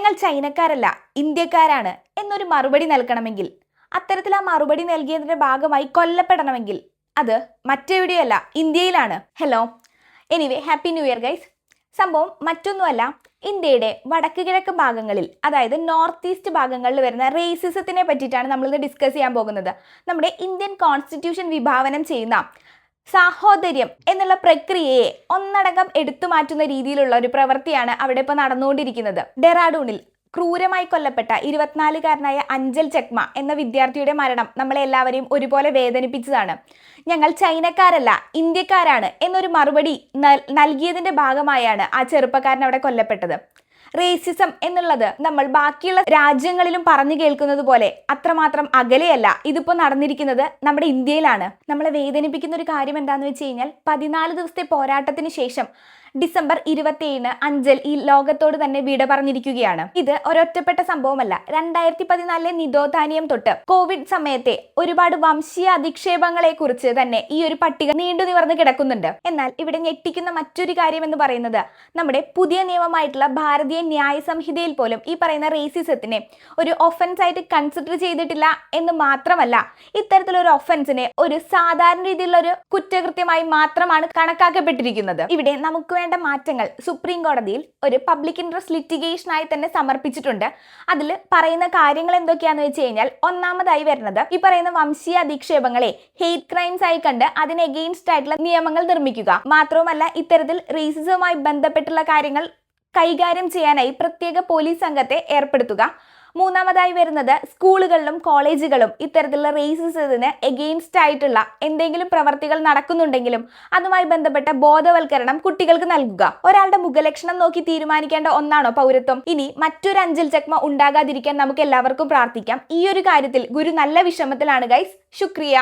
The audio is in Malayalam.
ഞങ്ങൾ ചൈനക്കാരല്ല ഇന്ത്യക്കാരാണ് എന്നൊരു മറുപടി നൽകണമെങ്കിൽ, അത്തരത്തിൽ ആ മറുപടി നൽകിയതിന്റെ ഭാഗമായി കൊല്ലപ്പെടണമെങ്കിൽ അത് മറ്റെവിടെയല്ല, ഇന്ത്യയിലാണ്. Hello, anyway happy new year guys. സംഭവം മറ്റൊന്നുമല്ല, ഇന്ത്യയുടെ വടക്ക് കിഴക്ക് ഭാഗങ്ങളിൽ, അതായത് നോർത്ത് ഈസ്റ്റ് ഭാഗങ്ങളിൽ വരുന്ന റേസിസത്തിനെ പറ്റിയിട്ടാണ് നമ്മളിത് ഡിസ്കസ് ചെയ്യാൻ പോകുന്നത്. നമ്മുടെ ഇന്ത്യൻ കോൺസ്റ്റിറ്റ്യൂഷൻ വിഭാവനം ചെയ്യുന്ന സാഹോദര്യം എന്നുള്ള പ്രക്രിയയെ ഒന്നടങ്കം എടുത്തു മാറ്റുന്ന രീതിയിലുള്ള ഒരു പ്രവൃത്തിയാണ് അവിടെ ഇപ്പോൾ നടന്നുകൊണ്ടിരിക്കുന്നത്. ഡെറാഡൂണിൽ ക്രൂരമായി കൊല്ലപ്പെട്ട 24-കാരനായ അഞ്ചൽ ചെക്മ എന്ന വിദ്യാർത്ഥിയുടെ മരണം നമ്മളെ എല്ലാവരെയും ഒരുപോലെ വേദനിപ്പിച്ചതാണ്. ഞങ്ങൾ ചൈനക്കാരല്ല ഇന്ത്യക്കാരാണ് എന്നൊരു മറുപടി നൽകിയതിന്റെ ഭാഗമായാണ് ആ ചെറുപ്പക്കാരൻ അവിടെ കൊല്ലപ്പെട്ടത്. റേസിസം എന്നുള്ളത് നമ്മൾ ബാക്കിയുള്ള രാജ്യങ്ങളിലും പറഞ്ഞു കേൾക്കുന്നത് പോലെ അത്രമാത്രം അകലെയല്ല. ഇതിപ്പോ നടന്നിരിക്കുന്നത് നമ്മുടെ ഇന്ത്യയിലാണ്. നമ്മളെ വേദനിപ്പിക്കുന്ന ഒരു കാര്യം എന്താണെന്ന് വെച്ച് കഴിഞ്ഞാൽ, 14 ദിവസത്തെ പോരാട്ടത്തിന് ശേഷം ഡിസംബർ 27 അഞ്ചൽ ഈ ലോകത്തോട് തന്നെ വിട പറഞ്ഞിരിക്കുകയാണ്. ഇത് ഒരൊറ്റപ്പെട്ട സംഭവമല്ല. 2014 നിതോധാനിയം തൊട്ട് കോവിഡ് സമയത്തെ ഒരുപാട് വംശീയ അധിക്ഷേപങ്ങളെ കുറിച്ച് തന്നെ ഈ ഒരു പട്ടിക നീണ്ടു നിവർന്ന് കിടക്കുന്നുണ്ട്. എന്നാൽ ഇവിടെ ഞെട്ടിക്കുന്ന മറ്റൊരു കാര്യം എന്ന് പറയുന്നത്, നമ്മുടെ പുതിയ നിയമമായിട്ടുള്ള ഭാരതീയ ന്യായ സംഹിതയിൽ പോലും ഈ പറയുന്ന റേസിസത്തിനെ ഒരു ഒഫൻസ് ആയിട്ട് കൺസിഡർ ചെയ്തിട്ടില്ല എന്ന് മാത്രമല്ല, ഇത്തരത്തിലൊരു ഒഫൻസിനെ ഒരു സാധാരണ രീതിയിലുള്ള ഒരു കുറ്റകൃത്യമായി മാത്രമാണ് കണക്കാക്കപ്പെട്ടിരിക്കുന്നത്. ഇവിടെ നമുക്ക് വേണ്ട മാറ്റങ്ങൾ സുപ്രീം കോടതിയിൽ ഒരു പബ്ലിക് ഇൻട്രസ്റ്റ് ലിറ്റിഗേഷനായി തന്നെ സമർപ്പിച്ചിട്ടുണ്ട്. അതിൽ പറയുന്ന കാര്യങ്ങൾ എന്തൊക്കെയാന്ന് വെച്ച് കഴിഞ്ഞാൽ, ഒന്നാമതായി വരുന്നത് ഈ പറയുന്ന വംശീയ അധിക്ഷേപങ്ങളെ ഹെയ്റ്റ് ക്രൈംസ് ആയി കണ്ട് അതിന് എഗെയിൻസ്റ്റ് ആയിട്ടുള്ള നിയമങ്ങൾ നിർമ്മിക്കുക. മാത്രവുമല്ല, ഇത്തരത്തിൽ റേസിസവുമായി ബന്ധപ്പെട്ടുള്ള കാര്യങ്ങൾ കൈകാര്യം ചെയ്യാനായി പ്രത്യേക പോലീസ് സംഘത്തെ ഏർപ്പെടുത്തുക. മൂന്നാമതായി വരുന്നത്, സ്കൂളുകളിലും കോളേജുകളും ഇത്തരത്തിലുള്ള റേസിസത്തിന് എഗെയിൻസ്റ്റ് ആയിട്ടുള്ള എന്തെങ്കിലും പ്രവർത്തികൾ നടക്കുന്നുണ്ടെങ്കിലും അതുമായി ബന്ധപ്പെട്ട ബോധവൽക്കരണം കുട്ടികൾക്ക് നൽകുക. ഒരാളുടെ മുഖലക്ഷണം നോക്കി തീരുമാനിക്കേണ്ട ഒന്നാണോ പൗരത്വം? ഇനി മറ്റൊരു അഞ്ചൽ ചെക്മ ഉണ്ടാകാതിരിക്കാൻ നമുക്ക് എല്ലാവർക്കും പ്രാർത്ഥിക്കാം. ഈ ഒരു കാര്യത്തിൽ ഗുരു നല്ല വിഷമത്തിലാണ് ഗൈസ്. ശുക്രിയ.